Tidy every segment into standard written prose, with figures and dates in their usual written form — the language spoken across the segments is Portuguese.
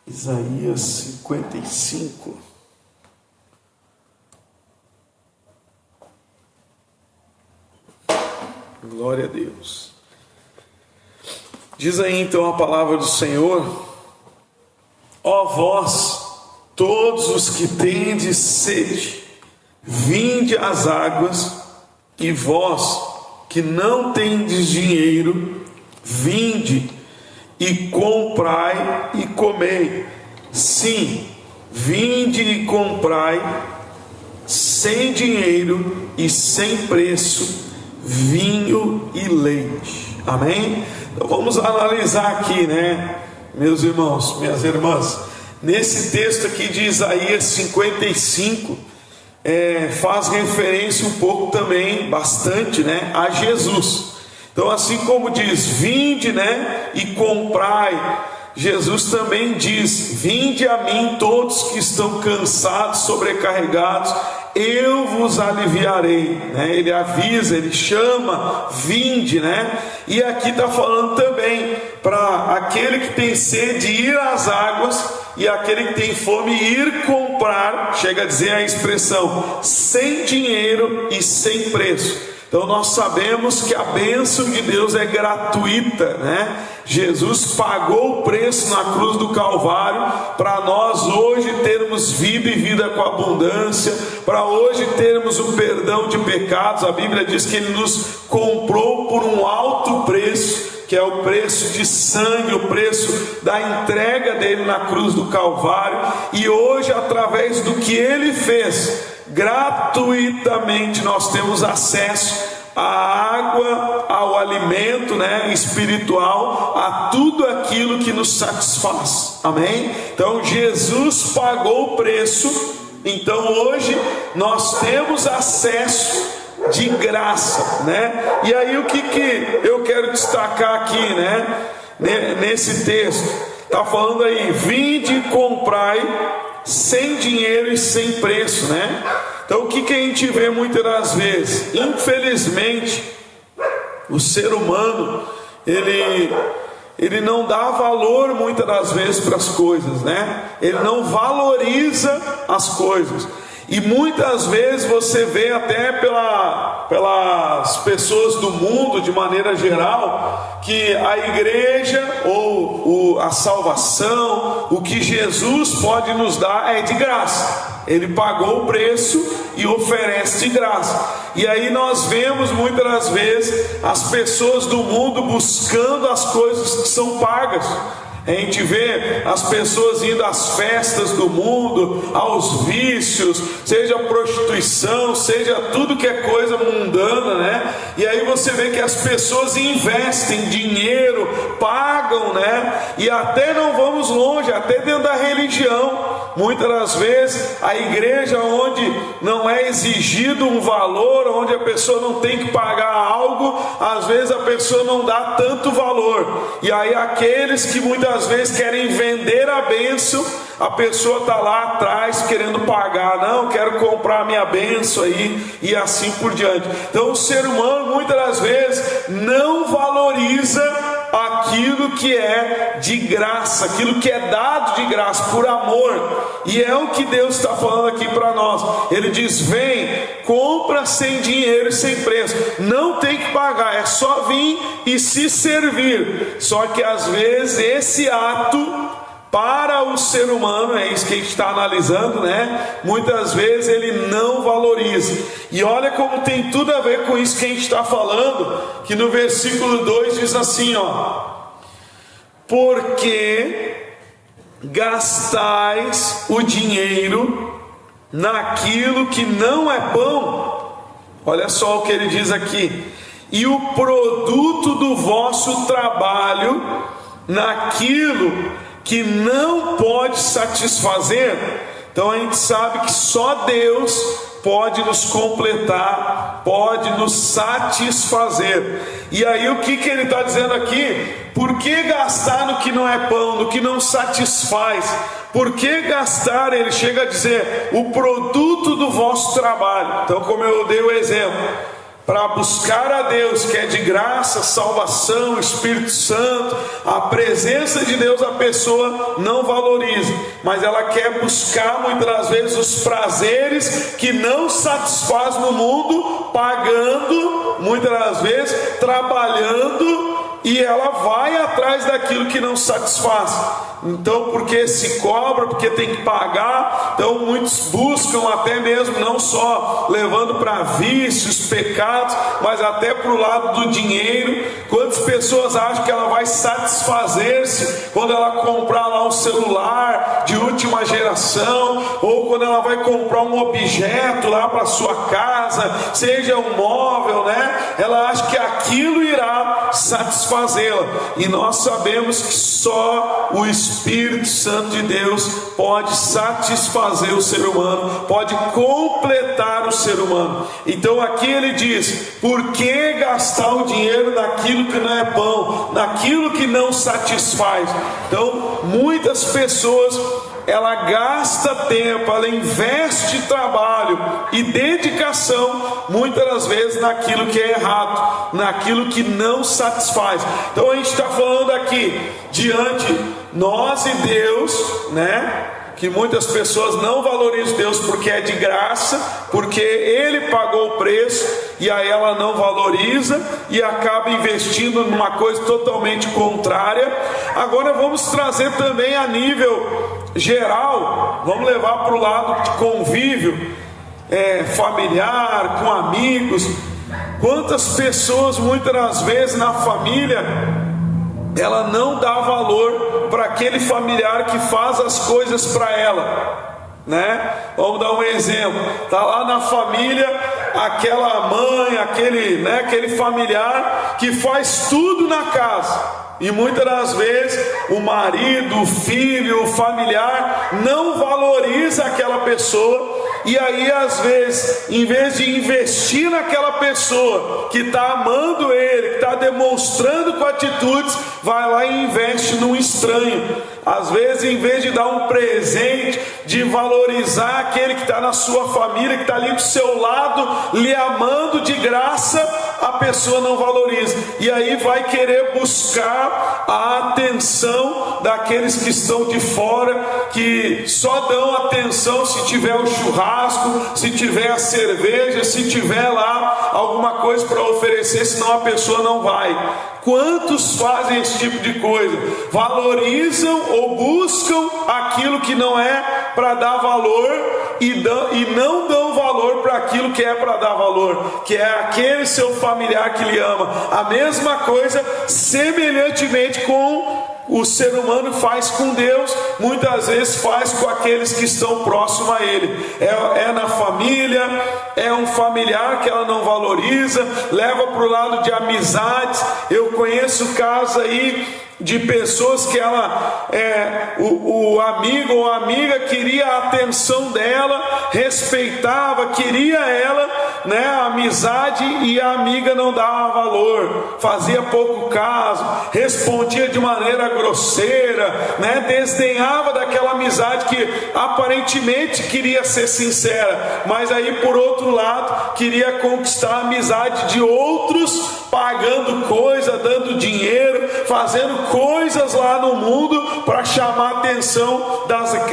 Isaías 55. Glória a Deus. Diz aí então a palavra do Senhor: ó vós, todos os que tendes sede, vinde às águas, e vós que não tendes dinheiro, vinde e comprai e comei. Sim, vinde e comprai sem dinheiro e sem preço vinho e leite. Amém? Então vamos analisar aqui, meus irmãos, minhas irmãs, nesse texto aqui de Isaías 55, faz referência um pouco também, bastante, a Jesus. Então, assim como diz, vinde, e comprai, Jesus também diz, vinde a mim todos que estão cansados, sobrecarregados, eu vos aliviarei, Ele avisa, Ele chama, vinde, E aqui está falando também, para aquele que tem sede ir às águas, e aquele que tem fome ir comprar, chega a dizer a expressão, sem dinheiro e sem preço. Então nós sabemos que a bênção de Deus é gratuita, Jesus pagou o preço na cruz do Calvário, para nós hoje termos vida e vida com abundância, para hoje termos o perdão de pecados. A Bíblia diz que Ele nos comprou por um alto preço, que é o preço de sangue, o preço da entrega dele na cruz do Calvário, e hoje através do que Ele fez, gratuitamente nós temos acesso à água, ao alimento espiritual, a tudo aquilo que nos satisfaz. Amém? Então Jesus pagou o preço, então hoje nós temos acesso de graça, E aí o que eu quero destacar aqui, nesse texto, está falando aí, vinde e comprai sem dinheiro e sem preço, Então o que a gente vê muitas das vezes? Infelizmente, o ser humano, ele não dá valor muitas das vezes para as coisas, Ele não valoriza as coisas. E muitas vezes você vê até pelas pessoas do mundo de maneira geral, que a igreja ou a salvação, o que Jesus pode nos dar é de graça. Ele pagou o preço e oferece de graça. E aí nós vemos muitas das vezes as pessoas do mundo buscando as coisas que são pagas. A gente vê as pessoas indo às festas do mundo, aos vícios, seja prostituição, seja tudo que é coisa mundana, E aí você vê que as pessoas investem dinheiro, pagam, E até não vamos longe, até dentro da religião. Muitas das vezes a igreja onde não é exigido um valor, onde a pessoa não tem que pagar algo, às vezes a pessoa não dá tanto valor. E aí aqueles que muitas vezes querem vender a bênção, a pessoa está lá atrás querendo pagar, não, quero comprar a minha bênção aí, e assim por diante. Então o ser humano muitas das vezes não valoriza aquilo que é de graça, aquilo que é dado de graça, por amor. E é o que Deus está falando aqui para nós. Ele diz, vem, compra sem dinheiro e sem preço, não tem que pagar, é só vir e se servir. Só que às vezes esse ato, para o ser humano, é isso que a gente está analisando, muitas vezes ele não valoriza. E olha como tem tudo a ver com isso que a gente está falando, que no versículo 2 diz assim, porque gastais o dinheiro naquilo que não é pão. Olha só o que ele diz aqui: e o produto do vosso trabalho naquilo que não pode satisfazer. Então a gente sabe que só Deus pode nos completar, pode nos satisfazer. E aí o que ele está dizendo aqui? Por que gastar no que não é pão, no que não satisfaz? Por que gastar, ele chega a dizer, o produto do vosso trabalho? Então, como eu dei o exemplo, para buscar a Deus, que é de graça, salvação, Espírito Santo, a presença de Deus, a pessoa não valoriza, mas ela quer buscar muitas das vezes os prazeres que não satisfaz no mundo, pagando, muitas das vezes trabalhando, e ela vai atrás daquilo que não satisfaz. Então, porque se cobra, porque tem que pagar, então muitos buscam até mesmo, não só levando para vícios, pecados, mas até para o lado do dinheiro. Quantas pessoas acham que ela vai satisfazer-se quando ela comprar lá um celular de última geração, ou quando ela vai comprar um objeto lá para sua casa, seja um móvel, né? Ela acha que aquilo irá satisfazê-la, e nós sabemos que só o Espírito Santo de Deus pode satisfazer o ser humano, pode completar o ser humano. Então aqui ele diz: por que gastar o dinheiro naquilo que não é pão, naquilo que não satisfaz? Então muitas pessoas, ela gasta tempo, ela investe trabalho e dedicação, muitas das vezes naquilo que é errado, naquilo que não satisfaz. Então a gente está falando aqui, diante nós e Deus, né? Que muitas pessoas não valorizam Deus porque é de graça, porque Ele pagou o preço, e aí ela não valoriza e acaba investindo numa coisa totalmente contrária. Agora vamos trazer também a nível geral, vamos levar para o lado de convívio familiar, com amigos. Quantas pessoas muitas das vezes na família, ela não dá valor para aquele familiar que faz as coisas para ela, né? Vamos dar um exemplo. Tá lá na família aquela mãe, aquele familiar que faz tudo na casa, e muitas das vezes o marido, o filho, o familiar não valoriza aquela pessoa. E aí às vezes, em vez de investir naquela pessoa que está amando ele, que está demonstrando com atitudes, vai lá e investe num estranho. Às vezes, em vez de dar um presente, de valorizar aquele que está na sua família, que está ali do seu lado, lhe amando de graça, a pessoa não valoriza. E aí vai querer buscar a atenção daqueles que estão de fora, que só dão atenção se tiver o churrasco, se tiver a cerveja, se tiver lá alguma coisa para oferecer, senão a pessoa não vai. Quantos fazem esse tipo de coisa? Valorizam ou buscam aquilo que não é para dar valor, e não dão valor para aquilo que é para dar valor, que é aquele seu familiar que lhe ama. A mesma coisa, semelhantemente, com o ser humano faz com Deus, muitas vezes faz com aqueles que estão próximos a Ele. É na família, é um familiar que ela não valoriza, leva para o lado de amizades. Eu conheço casos aí de pessoas que o amigo ou a amiga queria a atenção dela, respeitava, queria ela, né, a amizade, e a amiga não dava valor, fazia pouco caso, respondia de maneira grosseira, né, desdenhava daquela amizade que aparentemente queria ser sincera, mas aí por outro lado queria conquistar a amizade de outros, pagando coisa, dando dinheiro, fazendo coisas lá no mundo para chamar a atenção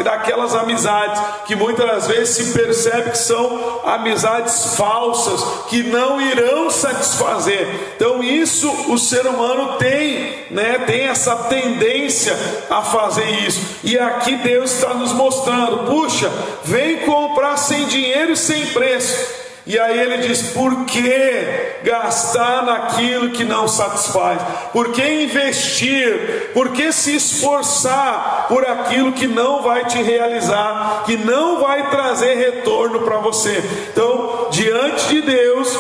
daquelas amizades, que muitas das vezes se percebe que são amizades falsas, que não irão satisfazer. Então isso o ser humano tem, né? Tem essa tendência a fazer isso. E aqui Deus está nos mostrando: puxa, vem comprar sem dinheiro e sem preço. E aí ele diz: por que gastar naquilo que não satisfaz? Por que investir? Por que se esforçar por aquilo que não vai te realizar, que não vai trazer retorno para você? Então, diante de Deus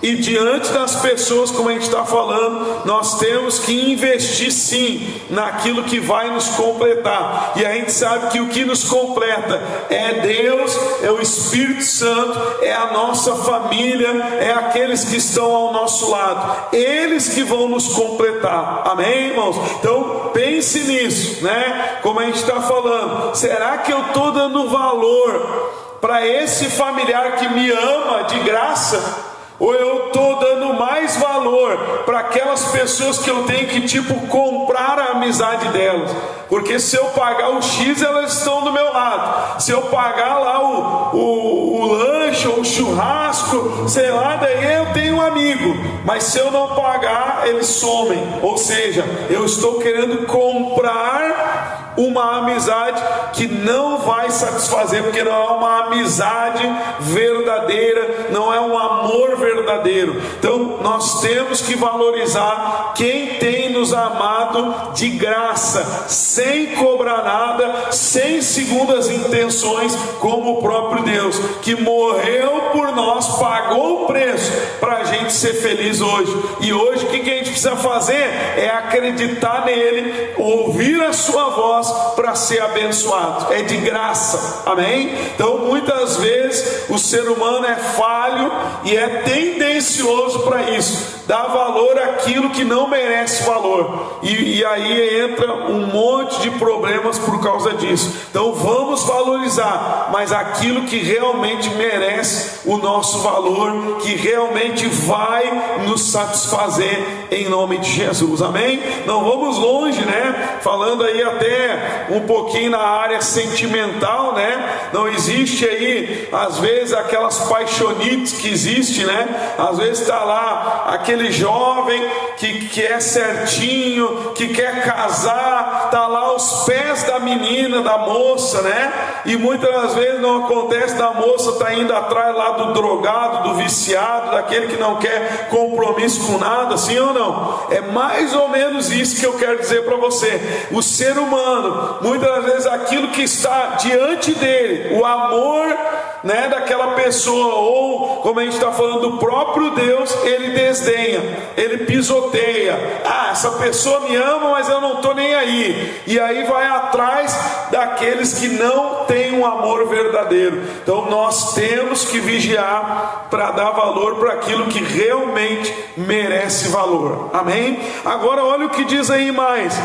e diante das pessoas, como a gente está falando, nós temos que investir sim naquilo que vai nos completar. E a gente sabe que o que nos completa é Deus, é o Espírito Santo, é a nossa família, é aqueles que estão ao nosso lado. Eles que vão nos completar. Amém, irmãos? Então pense nisso, né? Como a gente está falando, será que eu estou dando valor para esse familiar que me ama de graça? Ou eu estou dando mais valor para aquelas pessoas que eu tenho que comprar a amizade delas? Porque se eu pagar o X, elas estão do meu lado. Se eu pagar lá o lanche ou o churrasco, sei lá, daí eu tenho um amigo. Mas se eu não pagar, eles somem. Ou seja, eu estou querendo comprar uma amizade que não vai satisfazer, porque não é uma amizade verdadeira, não é um amor verdadeiro. Então nós temos que valorizar quem tem nos amado de graça, sem cobrar nada, sem segundas intenções, como o próprio Deus, que morreu por nós, pagou o preço para a gente ser feliz hoje. E hoje o que a gente precisa fazer é acreditar nele, ouvir a sua voz para ser abençoado. É de graça, amém? Então muitas vezes o ser humano é falho e é tendencioso para isso, dá valor àquilo que não merece valor, e aí entra um monte de problemas por causa disso. Então vamos valorizar, mas aquilo que realmente merece o nosso valor, que realmente vai nos satisfazer, em nome de Jesus, amém? Não vamos longe, né? Falando aí até um pouquinho na área sentimental, né? Não existe aí, às vezes, aquelas paixonites que existem, né? Às vezes está lá aquele jovem que é certinho, que quer casar, está lá aos pés da menina, da moça, né? E muitas das vezes não acontece da moça estar indo atrás lá do drogado, do viciado, daquele que não quer compromisso com nada, sim ou não? É mais ou menos isso que eu quero dizer para você. O ser humano, muitas das vezes aquilo que está diante dele, o amor, né, daquela pessoa, ou como a gente está falando do próprio Deus, ele desdenha, ele pisoteia. Ah, essa pessoa me ama, mas eu não estou nem aí. E aí vai atrás daqueles que não têm um amor verdadeiro. Então nós temos que vigiar para dar valor para aquilo que realmente merece valor, amém? Agora olha o que diz aí mais,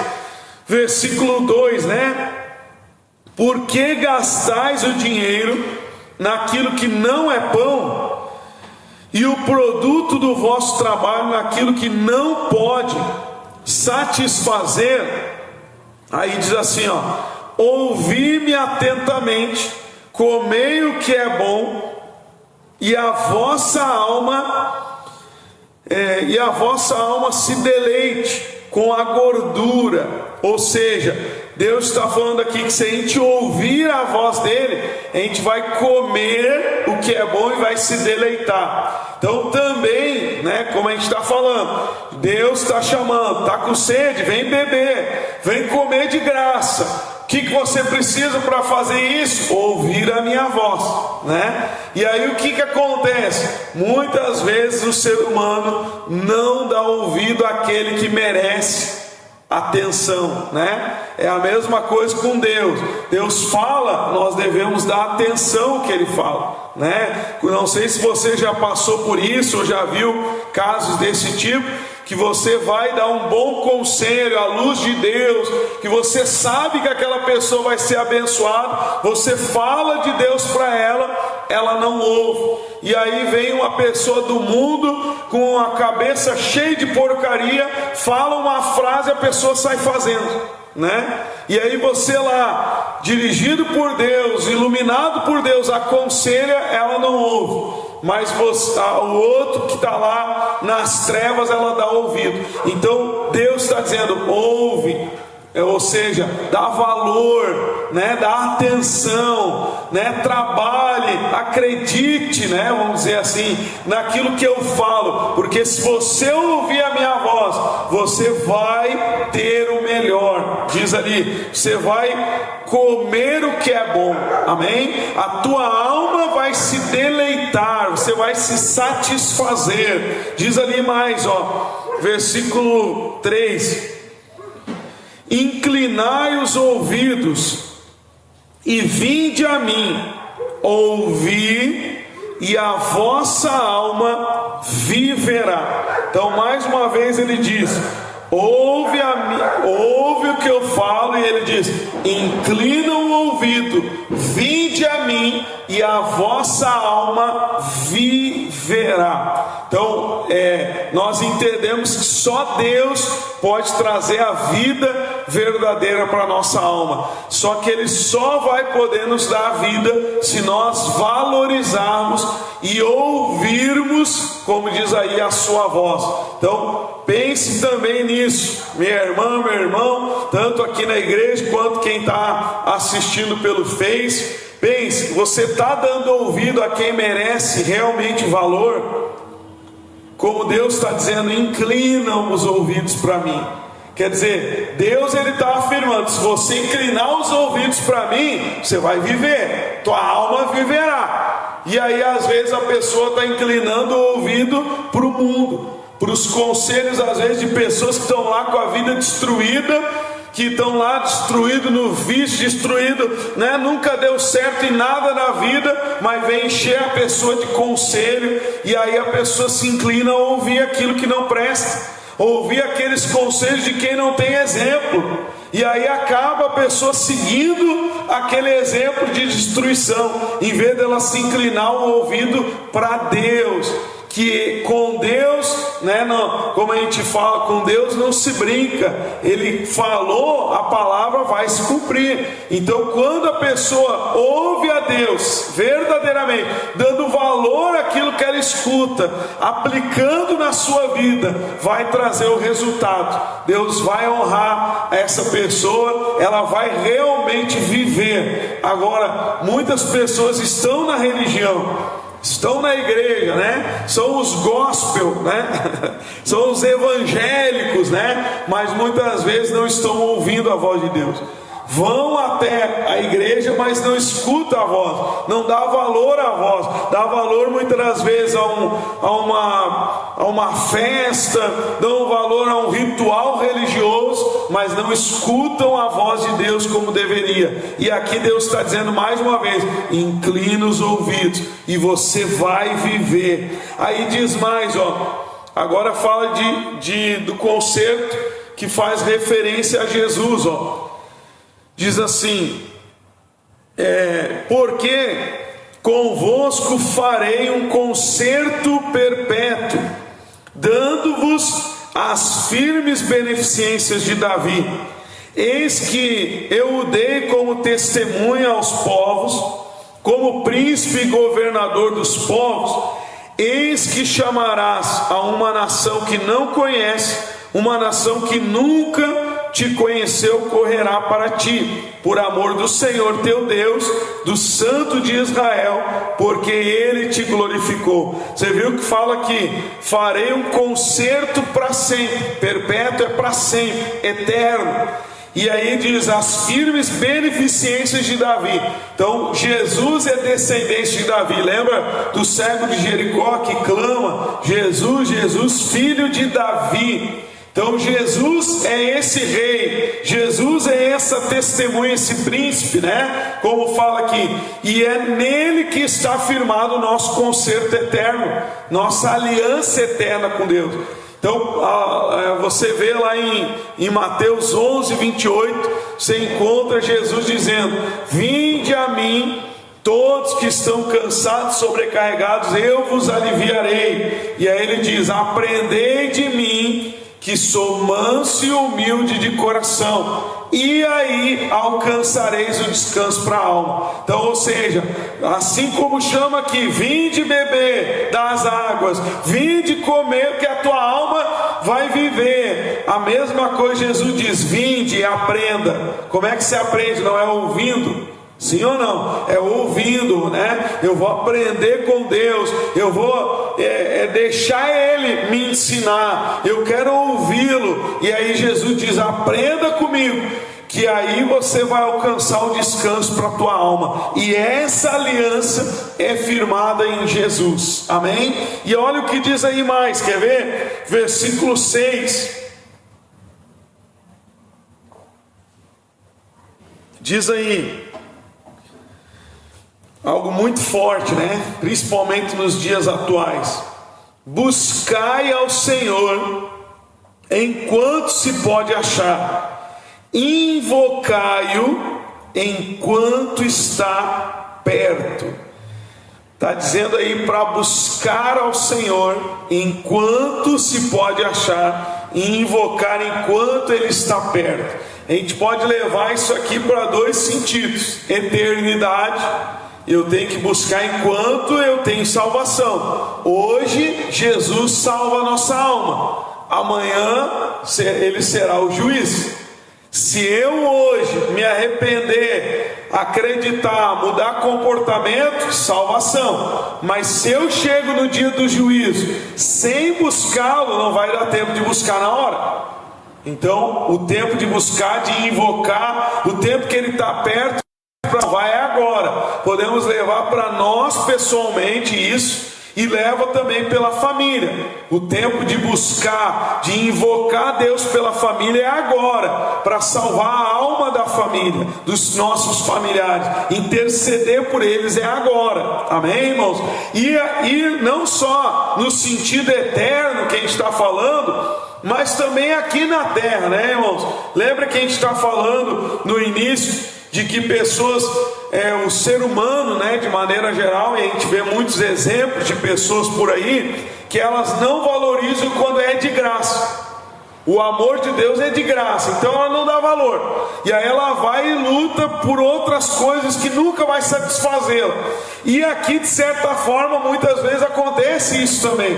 versículo 2, né? Por que gastais o dinheiro naquilo que não é pão, e o produto do vosso trabalho naquilo que não pode satisfazer? Aí diz assim, ó: ouvi-me atentamente, comei o que é bom, e a vossa alma se deleite com a gordura. Ou seja, Deus está falando aqui que se a gente ouvir a voz dele, a gente vai comer o que é bom e vai se deleitar. Então também, né, como a gente está falando, Deus está chamando, está com sede, vem beber, vem comer de graça. O que você precisa para fazer isso? Ouvir a minha voz, né? E aí o que acontece? Muitas vezes o ser humano não dá ouvido àquele que merece atenção, né? É a mesma coisa com Deus. Deus fala, nós devemos dar atenção ao que Ele fala, né? Não sei se você já passou por isso ou já viu casos desse tipo, que você vai dar um bom conselho à luz de Deus, que você sabe que aquela pessoa vai ser abençoada, você fala de Deus para ela, ela não ouve, e aí vem uma pessoa do mundo com a cabeça cheia de porcaria, fala uma frase e a pessoa sai fazendo, né? E aí você lá, dirigido por Deus, iluminado por Deus, aconselha, ela não ouve. Mas você, o outro que está lá nas trevas, ela dá ouvido. Então Deus está dizendo: ouve, ou seja, dá valor, né? Dá atenção, né? Trabalhe, acredite, né? Vamos dizer assim, naquilo que eu falo, porque se você ouvir a minha voz, você vai ter o melhor. Diz ali, você vai comer o que é bom, amém? A tua alma vai se deleitar, você vai se satisfazer. Diz ali mais, ó, versículo 3: inclinai os ouvidos e vinde a mim, ouvi, e a vossa alma viverá. Então mais uma vez ele diz: ouve o que eu falo, e ele diz: inclina o ouvido, vinde a mim e a vossa alma viverá. Então, nós entendemos que só Deus pode trazer a vida verdadeira para a nossa alma. Só que Ele só vai poder nos dar a vida se nós valorizarmos e ouvirmos, como diz aí, a sua voz. Então, pense também nisso, minha irmã, meu irmão, tanto aqui na igreja quanto quem está assistindo pelo Face. Pense, você está dando ouvido a quem merece realmente valor? Como Deus está dizendo, inclinam os ouvidos para mim. Quer dizer, Deus ele está afirmando, se você inclinar os ouvidos para mim, você vai viver, tua alma viverá. E aí às vezes a pessoa está inclinando o ouvido para o mundo, para os conselhos às vezes de pessoas que estão lá com a vida destruída, que estão lá destruído no vício, destruído, né? Nunca deu certo em nada na vida, mas vem encher a pessoa de conselho, e aí a pessoa se inclina a ouvir aquilo que não presta, ouvir aqueles conselhos de quem não tem exemplo, e aí acaba a pessoa seguindo aquele exemplo de destruição, em vez dela se inclinar o ouvido para Deus. Que com Deus, né, não, como a gente fala, com Deus não se brinca. Ele falou, a palavra vai se cumprir. Então quando a pessoa ouve a Deus verdadeiramente, dando valor àquilo que ela escuta, aplicando na sua vida, vai trazer o resultado. Deus vai honrar essa pessoa, ela vai realmente viver. Agora, muitas pessoas estão na religião, estão na igreja, né? São os gospel, né? São os evangélicos, né? Mas muitas vezes não estão ouvindo a voz de Deus. Vão até a igreja, mas não escutam a voz, não dá valor à voz, dá valor muitas das vezes a uma festa, dão valor a um ritual religioso, mas não escutam a voz de Deus como deveria. E aqui Deus está dizendo mais uma vez, inclina os ouvidos e você vai viver. Aí diz mais, agora fala do concerto que faz referência a Jesus, diz assim, porque convosco farei um concerto perpétuo, dando-vos as firmes beneficências de Davi. Eis que eu o dei como testemunha aos povos, como príncipe e governador dos povos. Eis que chamarás a uma nação que não conhece, uma nação que nunca te conheceu, correrá para ti, por amor do Senhor teu Deus, do Santo de Israel, porque Ele te glorificou. Você viu que fala aqui, farei um concerto para sempre, perpétuo é para sempre, eterno. E aí diz, as firmes beneficências de Davi. Então Jesus é descendente de Davi. Lembra do cego de Jericó que clama, Jesus, Jesus, filho de Davi. Então Jesus é esse rei, Jesus é essa testemunha, esse príncipe, né? Como fala aqui, e é nele que está firmado o nosso concerto eterno, nossa aliança eterna com Deus. Então você vê lá em Mateus 11, 28, você encontra Jesus dizendo, vinde a mim todos que estão cansados, sobrecarregados, eu vos aliviarei. E aí ele diz, aprendei de mim, que sou manso e humilde de coração, e aí alcançareis o descanso para a alma. Então, ou seja, assim como chama aqui, vinde beber das águas, vinde comer, que a tua alma vai viver. A mesma coisa Jesus diz, vinde e aprenda. Como é que se aprende? Não é ouvindo? Sim ou não? É ouvindo, né? Eu vou aprender com Deus, eu vou deixar Ele me ensinar, eu quero ouvi-lo. E aí Jesus diz, aprenda comigo, que aí você vai alcançar o descanso para a tua alma. E essa aliança é firmada em Jesus, amém? E olha o que diz aí mais, quer ver? Versículo 6 diz aí algo muito forte, né? Principalmente nos dias atuais. Buscai ao Senhor enquanto se pode achar, invocai-o enquanto está perto. Está dizendo aí para buscar ao Senhor enquanto se pode achar, e invocar enquanto Ele está perto. A gente pode levar isso aqui para dois sentidos: eternidade, eu tenho que buscar enquanto eu tenho salvação. Hoje Jesus salva a nossa alma, amanhã Ele será o juiz. Se eu hoje me arrepender, acreditar, mudar comportamento, salvação. Mas se eu chego no dia do juízo sem buscá-lo, não vai dar tempo de buscar na hora. Então o tempo de buscar, de invocar, o tempo que Ele está perto, vai agora. Podemos levar para nós pessoalmente isso, e leva também pela família. O tempo de buscar, de invocar Deus pela família é agora, para salvar a alma da família, dos nossos familiares. Interceder por eles é agora. Amém, irmãos? E não só no sentido eterno que a gente está falando, mas também aqui na terra, né, irmãos? Lembra que a gente está falando no início de que pessoas, o ser humano, né, de maneira geral, e a gente vê muitos exemplos de pessoas por aí, que elas não valorizam quando é de graça. O amor de Deus é de graça, então ela não dá valor, e aí ela vai e luta por outras coisas que nunca vai satisfazê-la. E aqui, de certa forma, muitas vezes acontece isso também,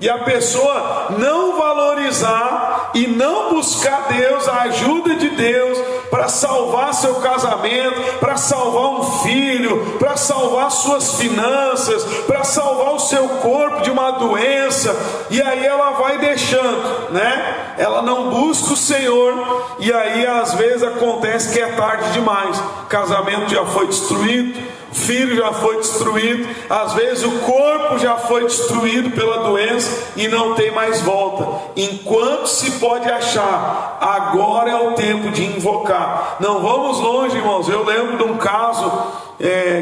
e a pessoa não valorizar e não buscar Deus, a ajuda de Deus, para salvar seu casamento, para salvar um filho, para salvar suas finanças, para salvar o seu corpo de uma doença, e aí ela vai deixando, né? Ela não busca o Senhor, e aí às vezes acontece que é tarde demais, o casamento já foi destruído, o filho já foi destruído, às vezes o corpo já foi destruído pela doença e não tem mais volta. Enquanto se pode achar, agora é o tempo de invocar. Não vamos longe, irmãos. Eu lembro de um caso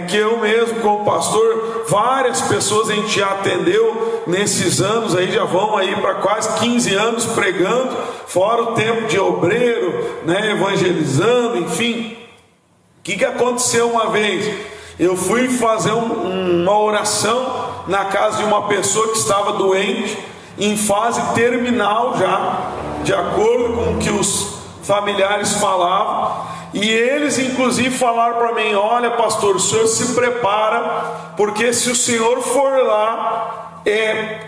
que eu mesmo, como pastor, várias pessoas a gente já atendeu nesses anos aí, já vão aí para quase 15 anos pregando, fora o tempo de obreiro, né, evangelizando, enfim. O que aconteceu uma vez? Eu fui fazer uma oração na casa de uma pessoa que estava doente, em fase terminal já, de acordo com o que os familiares falavam, e eles inclusive falaram para mim: olha, pastor, o senhor se prepara, porque se o senhor for lá,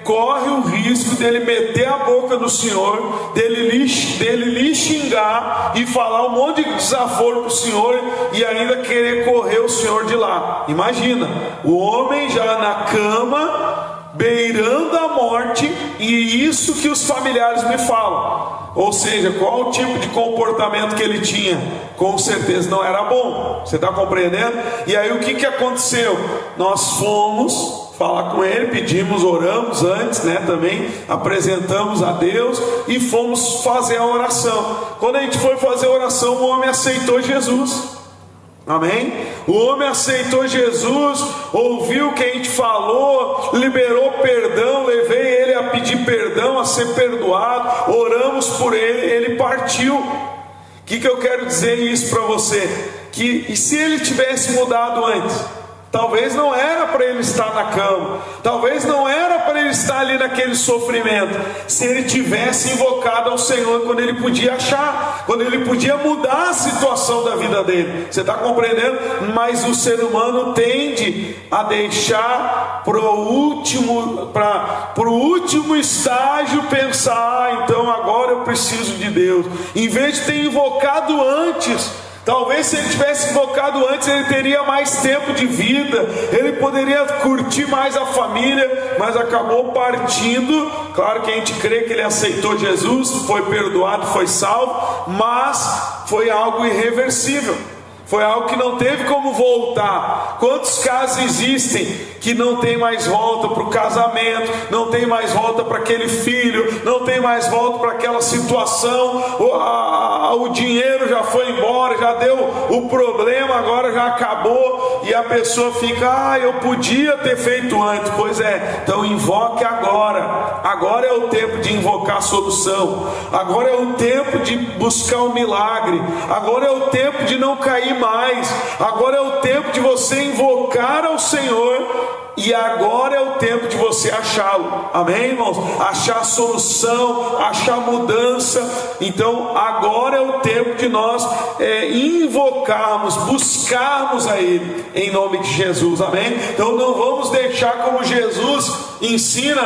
corre o risco dele meter a boca no senhor, dele lhe xingar e falar um monte de desaforo para o senhor, e ainda querer correr o senhor de lá. Imagina, o homem já na cama, beirando a morte, e isso que os familiares me falam. Ou seja, qual o tipo de comportamento que ele tinha? Com certeza não era bom. Você está compreendendo? E aí o que aconteceu? Nós fomos falar com ele, pedimos, oramos antes, né, também apresentamos a Deus e fomos fazer a oração. Quando a gente foi fazer a oração, o homem aceitou Jesus. Amém? O homem aceitou Jesus, ouviu o que a gente falou, liberou perdão, levei ele a pedir perdão, a ser perdoado, oramos por ele, ele partiu. O que eu quero dizer isso para você? Que e se ele tivesse mudado antes? Talvez não era para ele estar na cama, talvez não era para ele estar ali naquele sofrimento, se ele tivesse invocado ao Senhor quando ele podia achar, quando ele podia mudar a situação da vida dele. Você está compreendendo? Mas o ser humano tende a deixar para o último estágio, pensar: então agora eu preciso de Deus, em vez de ter invocado antes. Talvez se ele tivesse invocado antes, ele teria mais tempo de vida, ele poderia curtir mais a família, mas acabou partindo. Claro que a gente crê que ele aceitou Jesus, foi perdoado, foi salvo, mas foi algo irreversível, foi algo que não teve como voltar. Quantos casos existem que não tem mais volta para o casamento, não tem mais volta para aquele filho, não tem mais volta para aquela situação, o dinheiro já foi embora, já deu o problema, agora já acabou, e a pessoa fica: eu podia ter feito antes. Pois é, então invoque agora. Agora é o tempo de invocar a solução, agora é o tempo de buscar o milagre, agora é o tempo de não cair cair mais. Agora é o tempo de você invocar ao Senhor, e agora é o tempo de você achá-lo. Amém, irmãos? Achar solução, achar mudança. Então agora é o tempo de nós invocarmos, buscarmos a Ele, em nome de Jesus. Amém? Então não vamos deixar, como Jesus ensina,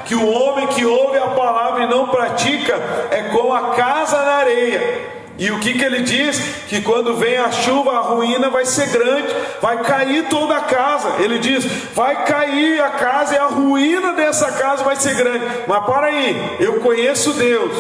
que o homem que ouve a palavra e não pratica é como a casa na areia. E o que ele diz? Que quando vem a chuva, a ruína vai ser grande, vai cair toda a casa. Ele diz, vai cair a casa e a ruína dessa casa vai ser grande. Mas para aí, eu conheço Deus,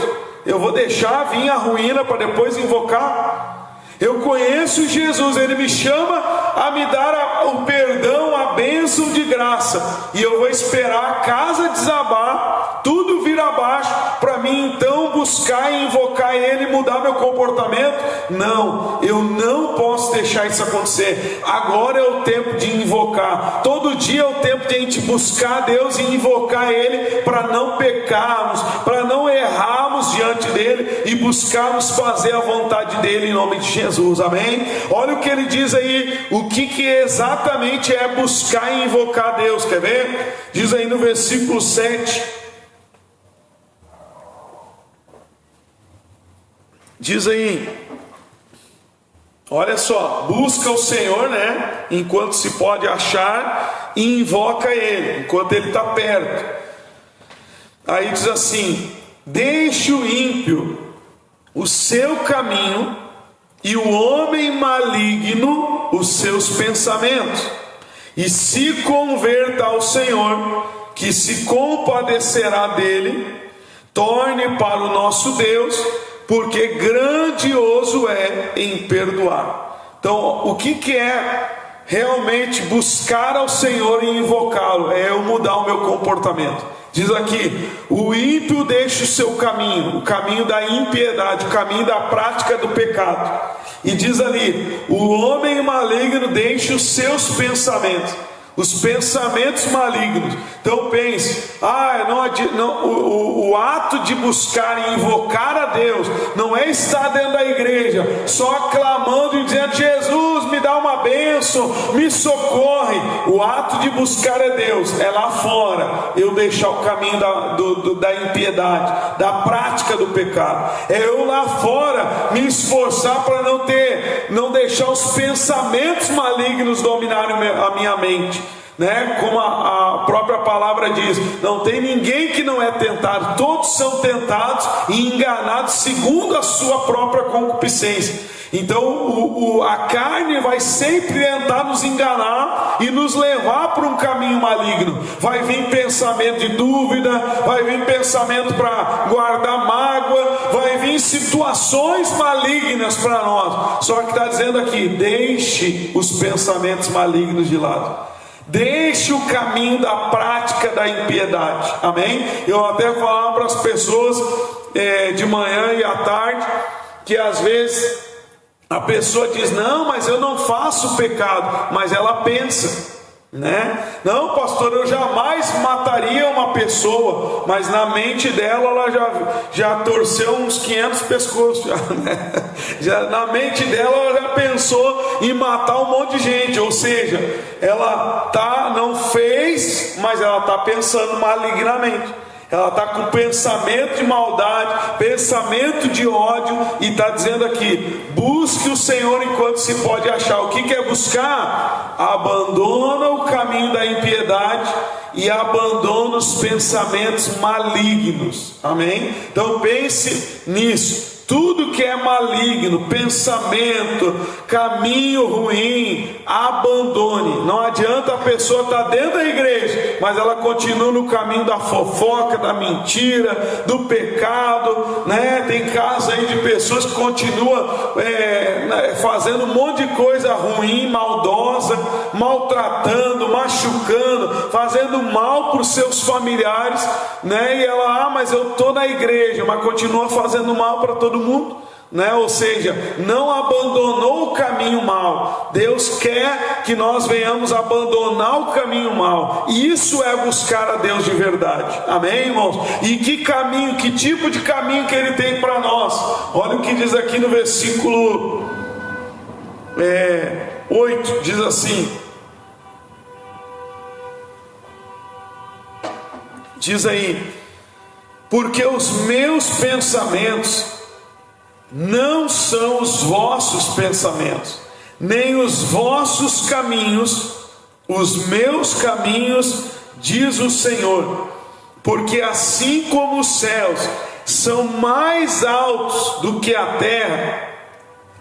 eu vou deixar vir a ruína para depois invocar? Eu conheço Jesus, Ele me chama a me dar o perdão, a bênção de graça, e eu vou esperar a casa desabar, tudo vir abaixo, para mim então buscar e invocar Ele e mudar meu comportamento? Não, eu não posso deixar isso acontecer. Agora é o tempo de invocar. Todo dia é o tempo de a gente buscar Deus e invocar Ele, para não pecarmos, para não errarmos diante dEle, e buscarmos fazer a vontade dEle, em nome de Jesus. Amém? Olha o que ele diz aí, o que exatamente é buscar e invocar Deus. Quer ver? Diz aí no versículo 7, diz aí, olha só, busca o Senhor, enquanto se pode achar, e invoca Ele, enquanto Ele está perto. Aí diz assim, deixe o ímpio o seu caminho, e o homem maligno os seus pensamentos, e se converta ao Senhor, que se compadecerá dele. Torne para o nosso Deus, porque grandioso é em perdoar. Então, o que é realmente buscar ao Senhor e invocá-lo? É eu mudar o meu comportamento. Diz aqui, o ímpio deixa o seu caminho, o caminho da impiedade, o caminho da prática do pecado. E diz ali, o homem maligno deixa os seus pensamentos, os pensamentos malignos. Então pense, o ato de buscar e invocar a Deus não é estar dentro da igreja só clamando e dizendo, Jesus, me dá uma bênção, me socorre. O ato de buscar a Deus é lá fora, eu deixar o caminho da impiedade, da prática do pecado. É eu lá fora me esforçar para não deixar os pensamentos malignos dominarem a minha mente. Como a própria palavra diz, não tem ninguém que não é tentado, todos são tentados e enganados segundo a sua própria concupiscência. Então a carne vai sempre tentar nos enganar e nos levar para um caminho maligno. Vai vir pensamento de dúvida, vai vir pensamento para guardar mágoa, vai vir situações malignas para nós. Só que está dizendo aqui, deixe os pensamentos malignos de lado. Deixe o caminho da prática da impiedade. Amém? Eu até falava para as pessoas de manhã e à tarde, que às vezes a pessoa diz, não, mas eu não faço pecado, mas ela pensa, não, pastor, eu jamais mataria uma pessoa, mas na mente dela ela já torceu uns 500 pescoços, na mente dela ela já pensou em matar um monte de gente. Ou seja, ela não fez, mas ela está pensando malignamente. Ela está com pensamento de maldade, pensamento de ódio, e está dizendo aqui, busque o Senhor enquanto se pode achar. O que é buscar? Abandona o caminho da impiedade e abandona os pensamentos malignos. Amém? Então pense nisso. Tudo que é maligno, pensamento, caminho ruim, abandone. Não adianta a pessoa estar dentro da igreja, mas ela continua no caminho da fofoca, da mentira, do pecado, Tem casos aí de pessoas que continuam fazendo um monte de coisa ruim, maldosa, maltratando, machucando, fazendo mal para os seus familiares, E ela, mas eu estou na igreja, mas continua fazendo mal para todo mundo, Ou seja, não abandonou o caminho mau. Deus quer que nós venhamos abandonar o caminho mau. Isso é buscar a Deus de verdade. Amém, irmãos? E que caminho, que tipo de caminho que Ele tem para nós? Olha o que diz aqui no versículo 8, diz assim: diz aí, porque os meus pensamentos não são os vossos pensamentos, nem os vossos caminhos, os meus caminhos, diz o Senhor. Porque assim como os céus são mais altos do que a terra,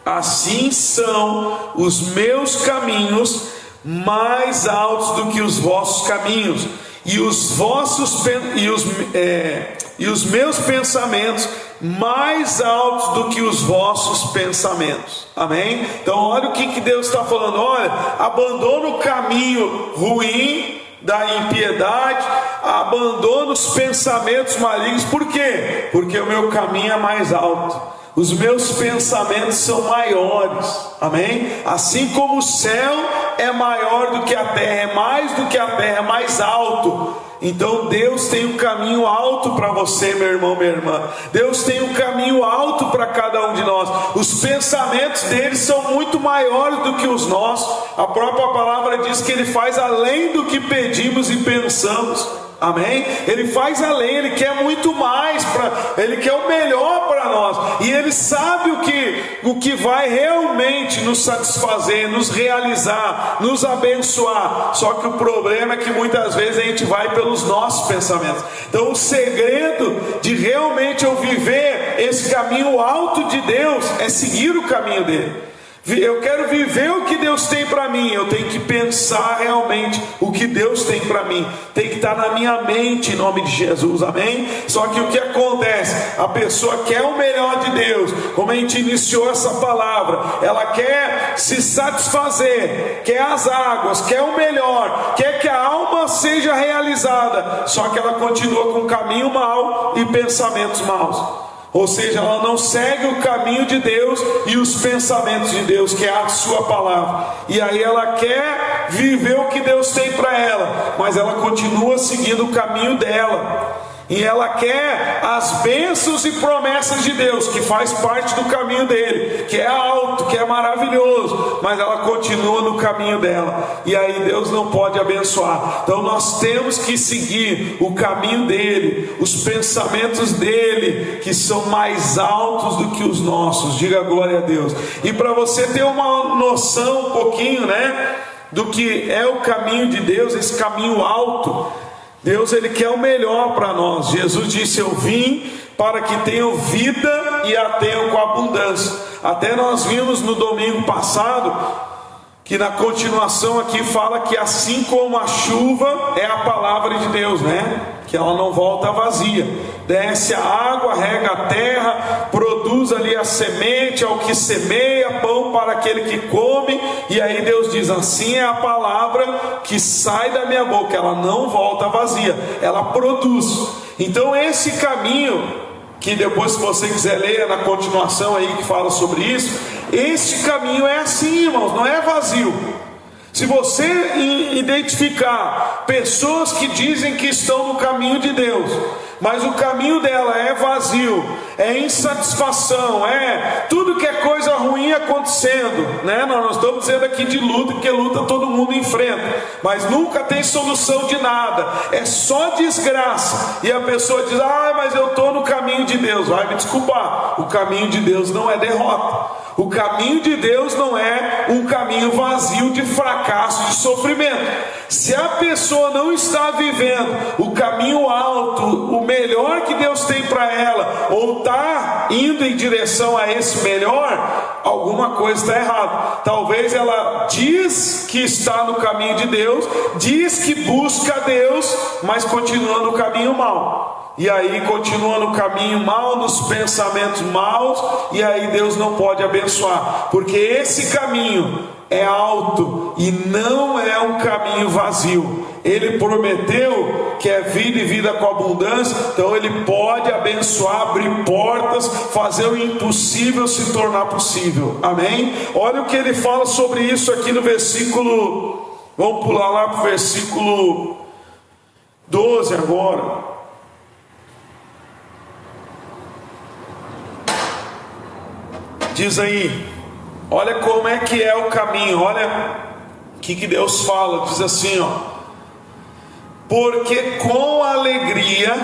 assim são os meus caminhos mais altos do que os vossos caminhos, e os meus pensamentos mais altos do que os vossos pensamentos. Amém? Então olha o que Deus está falando. Olha, abandona o caminho ruim da impiedade, abandona os pensamentos malignos. Por quê? Porque o meu caminho é mais alto, os meus pensamentos são maiores. Amém? Assim como o céu é maior do que a terra, é mais do que a terra, é mais alto. Então Deus tem um caminho alto para você, meu irmão, minha irmã. Deus tem um caminho alto para cada um de nós. Os pensamentos dele são muito maiores do que os nossos. A própria palavra diz que ele faz além do que pedimos e pensamos. Amém? Ele faz além, ele quer muito mais, ele quer o melhor para nós, e ele sabe o que vai realmente nos satisfazer, nos realizar, nos abençoar. Só que o problema é que muitas vezes a gente vai pelos nossos pensamentos. Então o segredo de realmente eu viver esse caminho alto de Deus é seguir o caminho dele. Eu quero viver o que Deus tem para mim, eu tenho que pensar realmente o que Deus tem para mim, tem que estar na minha mente, em nome de Jesus, amém? Só que o que acontece? A pessoa quer o melhor de Deus, como a gente iniciou essa palavra, ela quer se satisfazer, quer as águas, quer o melhor, quer que a alma seja realizada, só que ela continua com caminho mau e pensamentos maus. Ou seja, ela não segue o caminho de Deus e os pensamentos de Deus, que é a sua palavra. E aí ela quer viver o que Deus tem para ela, mas ela continua seguindo o caminho dela. E ela quer as bênçãos e promessas de Deus, que faz parte do caminho dele, que é alto, que é maravilhoso, mas ela continua no caminho dela, e aí Deus não pode abençoar. Então nós temos que seguir o caminho dele, os pensamentos dele, que são mais altos do que os nossos. Diga glória a Deus. E para você ter uma noção um pouquinho, do que é o caminho de Deus, esse caminho alto, Deus, ele quer o melhor para nós. Jesus disse: eu vim para que tenham vida e a tenham com abundância. Até nós vimos no domingo passado que na continuação aqui fala que assim como a chuva é a palavra de Deus, que ela não volta vazia, desce a água, rega a terra, produz ali a semente ao que semeia, pão para aquele que come. E aí Deus diz: assim é a palavra que sai da minha boca, ela não volta vazia, ela produz. Então esse caminho, que depois, se você quiser ler na continuação aí que fala sobre isso, este caminho é assim, irmãos, não é vazio. Se você identificar pessoas que dizem que estão no caminho de Deus, mas o caminho dela é vazio, é insatisfação, é tudo que é coisa ruim acontecendo, Nós não estamos dizendo aqui de luta, porque luta todo mundo enfrenta, mas nunca tem solução de nada, é só desgraça. E a pessoa diz: mas eu estou no caminho de Deus. Vai me desculpar, o caminho de Deus não é derrota. O caminho de Deus não é um caminho vazio de fracasso, de sofrimento. Se a pessoa não está vivendo o caminho alto, o melhor que Deus tem para ela, ou está indo em direção a esse melhor, alguma coisa está errada. Talvez ela diz que está no caminho de Deus, diz que busca Deus, mas continua no caminho mau. E aí continua no caminho mau, nos pensamentos maus, e aí Deus não pode abençoar, porque esse caminho é alto e não é um caminho vazio. Ele prometeu que é vida e vida com abundância, então ele pode abençoar, abrir portas, fazer o impossível se tornar possível. Amém? Olha o que ele fala sobre isso aqui no versículo, vamos pular lá para o versículo 12 agora. Diz aí: Olha como é que é o caminho, olha o que Deus fala, diz assim, ó: porque com alegria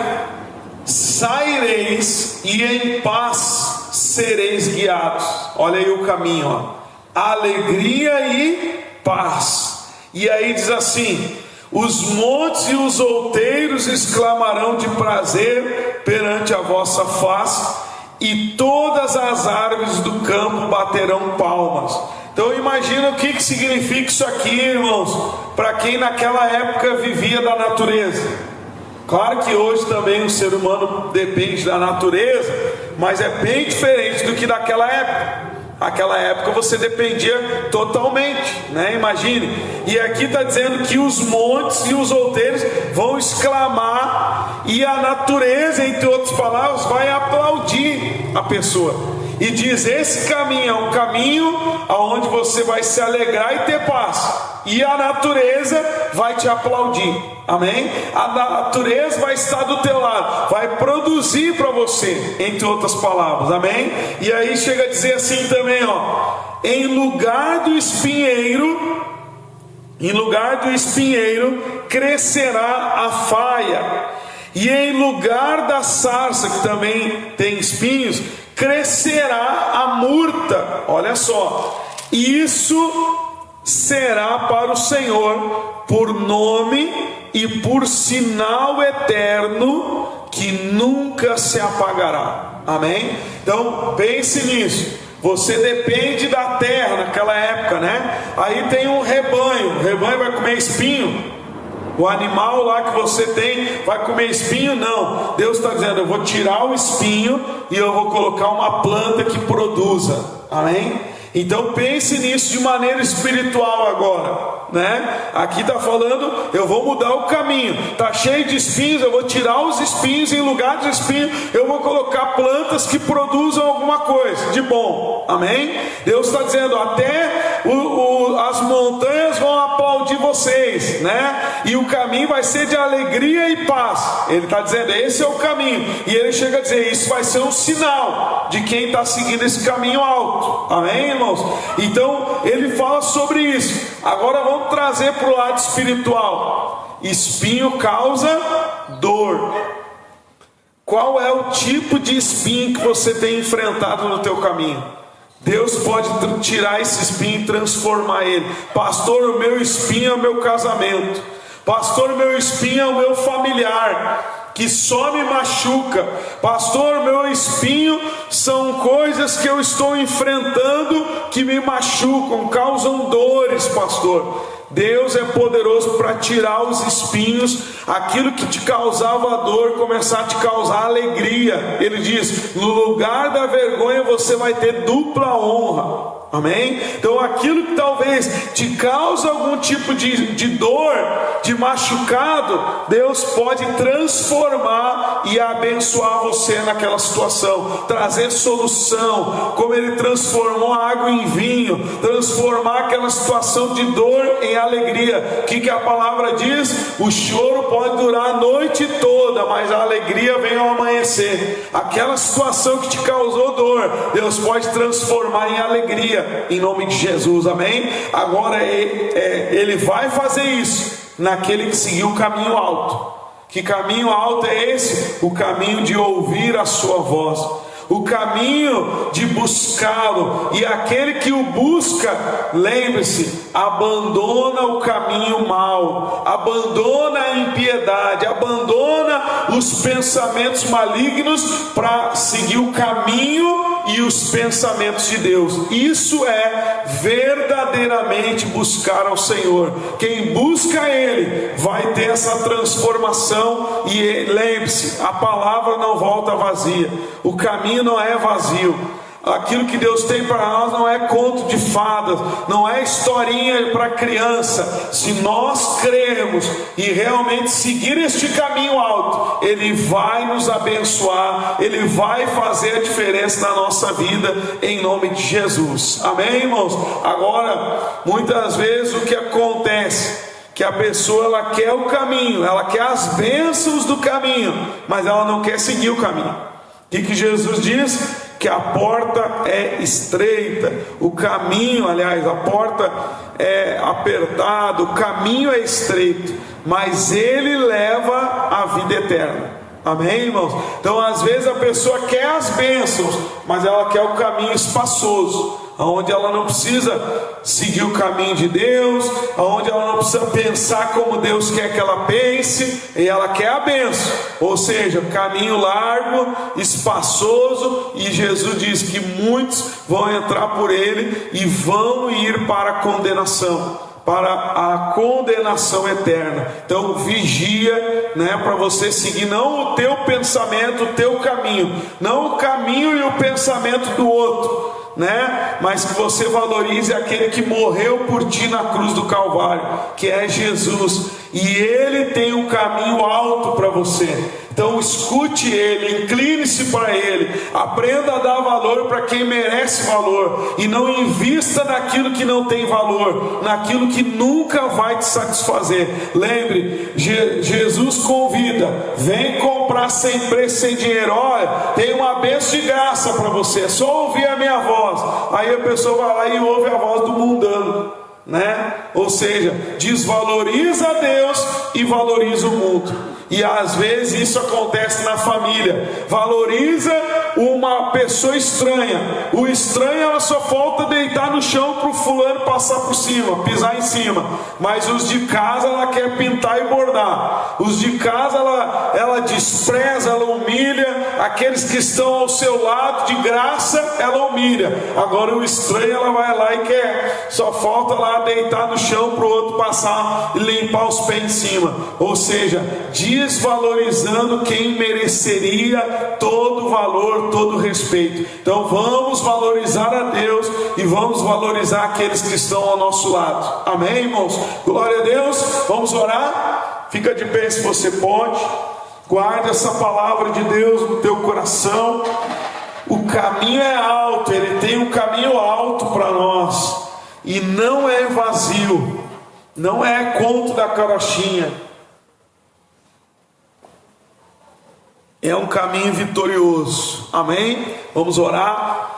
saireis e em paz sereis guiados. Olha aí o caminho, ó. Alegria e paz. E aí diz assim: os montes e os outeiros exclamarão de prazer perante a vossa face, e todas as árvores do campo baterão palmas. Então imagina o que significa isso aqui, irmãos, para quem naquela época vivia da natureza. Claro que hoje também o ser humano depende da natureza, mas é bem diferente do que naquela época. Naquela época você dependia totalmente, né? Imagine. E aqui está dizendo que os montes e os outeiros vão exclamar, e a natureza, entre outras palavras, vai aplaudir a pessoa. E diz: esse caminho é um caminho aonde você vai se alegrar e ter paz, e a natureza vai te aplaudir. Amém? A natureza vai estar do teu lado, vai produzir para você, entre outras palavras. Amém? E aí chega a dizer assim também, ó: em lugar do espinheiro crescerá a faia, e em lugar da sarça, que também tem espinhos, crescerá a murta. Olha só, isso será para o Senhor por nome e por sinal eterno que nunca se apagará. Amém? Então pense nisso. Você depende da terra naquela época, né? Aí tem um rebanho, o rebanho vai comer espinho. O animal lá que você tem vai comer espinho? Não. Deus está dizendo: eu vou tirar o espinho e eu vou colocar uma planta que produza. Amém? Então pense nisso de maneira espiritual agora, né? Aqui está falando: eu vou mudar o caminho. Está cheio de espinhos, eu vou tirar os espinhos, em lugar dos espinhos eu vou colocar plantas que produzam alguma coisa de bom. Amém? Deus está dizendo: até as montanhas vão aplaudir vocês, né? E o caminho vai ser de alegria e paz. Ele está dizendo: esse é o caminho. E ele chega a dizer: isso vai ser um sinal de quem está seguindo esse caminho alto. Amém, irmãos? Então ele fala sobre isso. Agora vamos trazer para o lado espiritual. Espinho causa dor. Qual é o tipo de espinho que você tem enfrentado no teu caminho? Deus pode tirar esse espinho e transformar ele. Pastor, o meu espinho é o meu casamento. Pastor, o meu espinho é o meu familiar, que só me machuca. Pastor, meu espinho são coisas que eu estou enfrentando que me machucam, causam dores, pastor. Deus é poderoso para tirar os espinhos, aquilo que te causava dor começar a te causar alegria. Ele diz: no lugar da vergonha você vai ter dupla honra. Amém? Então aquilo que talvez te cause algum tipo de dor, de machucado, Deus pode transformar e abençoar você naquela situação, trazer solução, como Ele transformou a água em vinho, transformar aquela situação de dor em alegria. O que a palavra diz? O choro pode durar a noite toda, mas a alegria vem ao amanhecer. Aquela situação que te causou dor, Deus pode transformar em alegria, em nome de Jesus. Amém? Agora ele vai fazer isso naquele que seguiu o caminho alto. Que caminho alto é esse? O caminho de ouvir a sua voz, o caminho de buscá-lo. E aquele que o busca, lembre-se, abandona o caminho mau, abandona a impiedade, abandona os pensamentos malignos para seguir o caminho e os pensamentos de Deus. Isso é verdadeiramente buscar ao Senhor. Quem busca Ele vai ter essa transformação. E lembre-se, a palavra não volta vazia, o caminho não é vazio. Aquilo que Deus tem para nós não é conto de fadas, não é historinha para criança. Se nós crermos e realmente seguir este caminho alto, Ele vai nos abençoar, Ele vai fazer a diferença na nossa vida, em nome de Jesus. Amém, irmãos? Agora, muitas vezes o que acontece, que a pessoa ela quer o caminho, ela quer as bênçãos do caminho, mas ela não quer seguir o caminho. O que Jesus diz? que a porta é estreita, o caminho, aliás, a porta é apertada, o caminho é estreito, mas ele leva à vida eterna. Amém, irmãos? Então às vezes a pessoa quer as bênçãos, mas ela quer o caminho espaçoso, onde ela não precisa seguir o caminho de Deus, onde ela não precisa pensar como Deus quer que ela pense, e ela quer a bênção, ou seja, caminho largo, espaçoso, e Jesus diz que muitos vão entrar por ele e vão ir para a condenação, para a condenação eterna. Então vigia, para você seguir não o teu pensamento, o teu caminho, não o caminho e o pensamento do outro, mas que você valorize aquele que morreu por ti na cruz do Calvário, que é Jesus, e ele tem um caminho alto para você. Então escute ele, incline-se para ele, aprenda a dar valor para quem merece valor, e não invista naquilo que não tem valor, naquilo que nunca vai te satisfazer. Lembre, Jesus convida: vem comprar sem preço, sem dinheiro. Olha, tem uma bênção de graça para você, é só ouvir a minha voz. Aí a pessoa vai lá e ouve a voz do mundano, ou seja, desvaloriza a Deus e valoriza o mundo. E às vezes isso acontece na família. Valoriza uma pessoa estranha. O estranho, ela só falta deitar no chão para o fulano passar por cima, pisar em cima. Mas os de casa ela quer pintar e bordar. Os de casa ela despreza, ela humilha. Aqueles que estão ao seu lado de graça, ela humilha. Agora o estranho, ela vai lá e quer, só falta lá deitar no chão para o outro passar e limpar os pés em cima. Ou seja, desvalorizando quem mereceria todo o valor, todo o respeito. Então vamos valorizar a Deus e vamos valorizar aqueles que estão ao nosso lado. Amém, irmãos? Glória a Deus. Vamos orar? Fica de pé se você pode. Guarda essa palavra de Deus no teu coração. O caminho é alto, ele tem um caminho alto para nós, e não é vazio, não é conto da carochinha. É um caminho vitorioso. Amém? Vamos orar.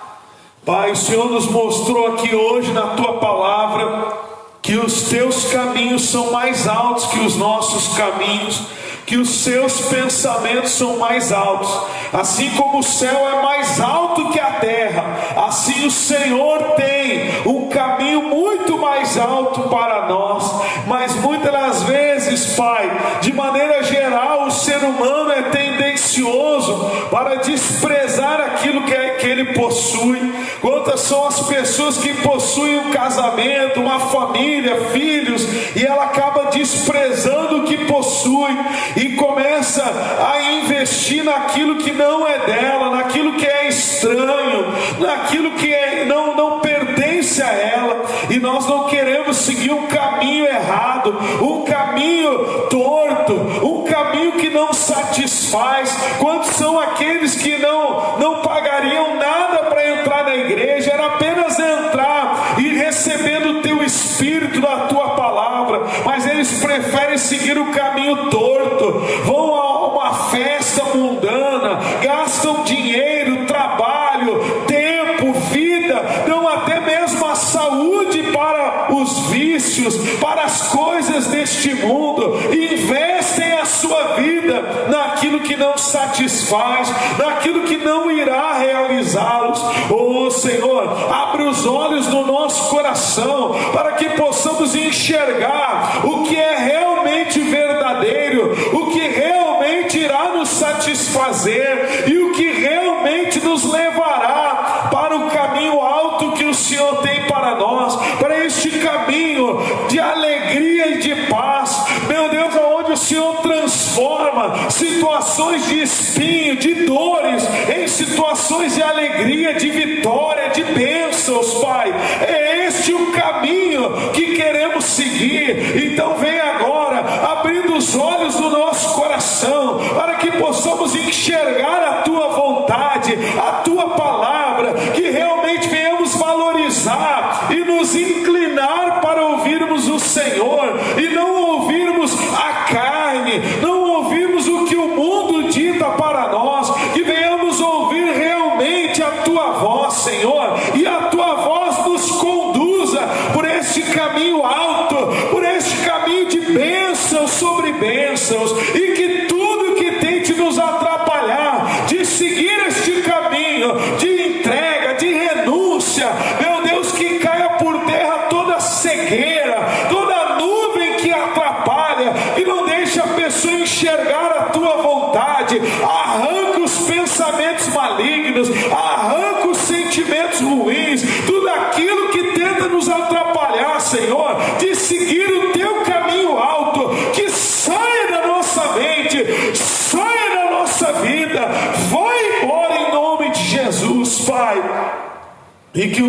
Pai, o Senhor nos mostrou aqui hoje na tua palavra que os teus caminhos são mais altos que os nossos caminhos, que os seus pensamentos são mais altos. Assim como o céu é mais alto que a terra, assim o Senhor tem um caminho muito mais alto para nós. Mas muitas das vezes, Pai, de maneira geral, o ser humano é tendencioso para desprezar aquilo que ele possui. Quantas são as pessoas que possuem um casamento, uma família, filhos, e ela acaba desprezando o que possui e começa a investir naquilo que não é dela, naquilo que é estranho, naquilo que não pertence a ela. E nós não queremos seguir um caminho errado, um caminho torto, um caminho que não satisfaz. Quantos são aqueles que não pagariam nada para entrar na igreja? Era apenas entrar e receber do teu Espírito, da tua palavra, mas eles preferem seguir o caminho torto, vão a uma festa mundana, gastam dinheiro, trabalho, tempo, vida, dão até mesmo a saúde para os vícios, para as coisas deste mundo, e investem a sua vida naquilo que não satisfaz, naquilo que não irá realizá-los. Oh Senhor, abre os olhos do nosso coração para que possamos enxergar o que é realmente verdadeiro, o que realmente irá nos satisfazer e o que realmente nos levará para o caminho alto que o Senhor tem para nós, para este caminho de alegria e de paz. Meu Deus, aonde o Senhor transforma situações de espinho, de dores, em situações de alegria, de vitória, de bênçãos, Pai. É este o caminho que queremos seguir. Então vem agora, abrindo os olhos do nosso coração, para que possamos enxergar a tua vontade, a tua palavra, que realmente venhamos valorizar e nos inclinar para ouvirmos o Senhor, e não ouvirmos a carne, não ouvirmos o que o mundo dita para nós, que venhamos ouvir realmente a tua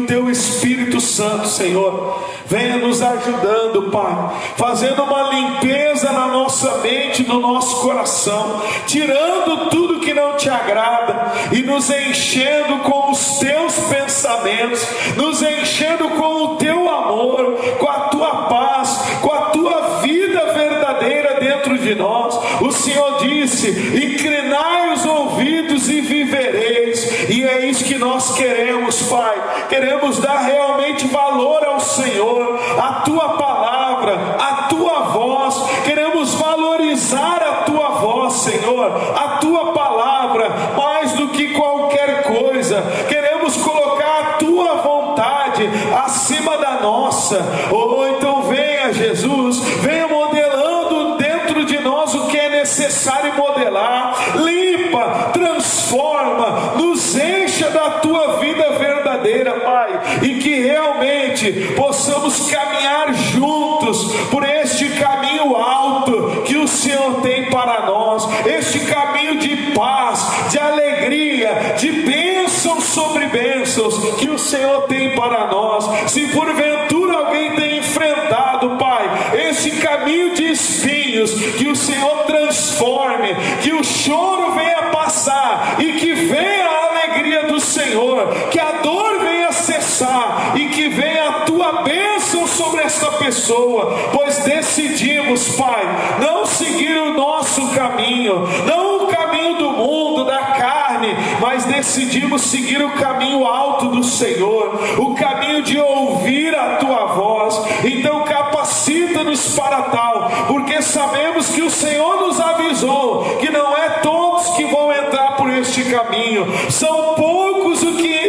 o teu Espírito Santo, Senhor, venha nos ajudando, Pai, fazendo uma limpeza na nossa mente, no nosso coração, tirando tudo que não te agrada e nos enchendo com os teus pensamentos, nos enchendo com o teu amor, com a tua paz, com a tua vida verdadeira dentro de nós. O Senhor disse: inclinai os ouvidos e vivereis. E é isso que nós queremos, Pai. Queremos dar realmente valor ao Senhor, a tua palavra, a tua voz. Queremos valorizar a tua voz, Senhor, a tua palavra, mais do que qualquer coisa. Queremos colocar a tua vontade acima da nossa. Oh, então venha, Jesus, venha modelando dentro de nós o que é necessário modelar. Limpa, transforma, nos encha da tua vida verdadeira, Pai, e que realmente possamos caminhar juntos por este caminho alto que o Senhor tem para nós, este caminho de paz, de alegria, de bênçãos sobre bênçãos que o Senhor tem para nós. Se porventura alguém tem enfrentado, Pai, este caminho de espinhos, que o Senhor transforme, que o choro venha passar e que venha a alegria do Senhor, que a dor venha cessar e que venha a tua bênção sobre essa pessoa, pois decidimos, Pai, não seguir o nosso caminho, não o caminho do mundo, da carne, mas decidimos seguir o caminho alto do Senhor, o caminho de ouvir a tua voz. Então capacita-nos para tal, porque sabemos que o Senhor nos avisou que não é todos que vão entrar por este caminho, são poucos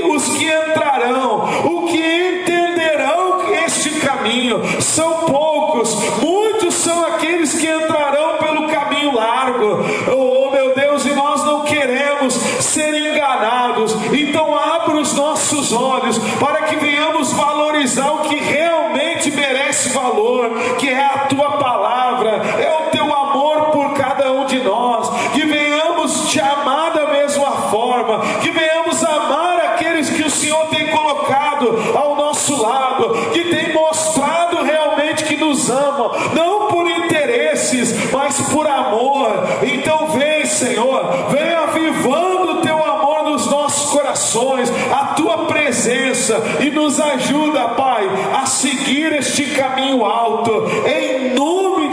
os que entrarão, o que entenderão este caminho, são poucos, muitos são aqueles que entrarão pelo caminho largo. Oh meu Deus, e nós não queremos ser enganados. Então abra os nossos olhos para que venhamos valorizar o que realmente merece valor, que é a tua palavra, é o teu amor por cada um de nós, que venhamos te amar da mesma forma, que venhamos amar aqueles que o Senhor tem colocado ao nosso lado, que tem mostrado realmente que nos amam, não por interesses, mas por amor. Então vem, Senhor, vem avivando o teu amor nos nossos corações, a tua presença, e nos ajuda, Pai, a seguir este caminho alto, em nome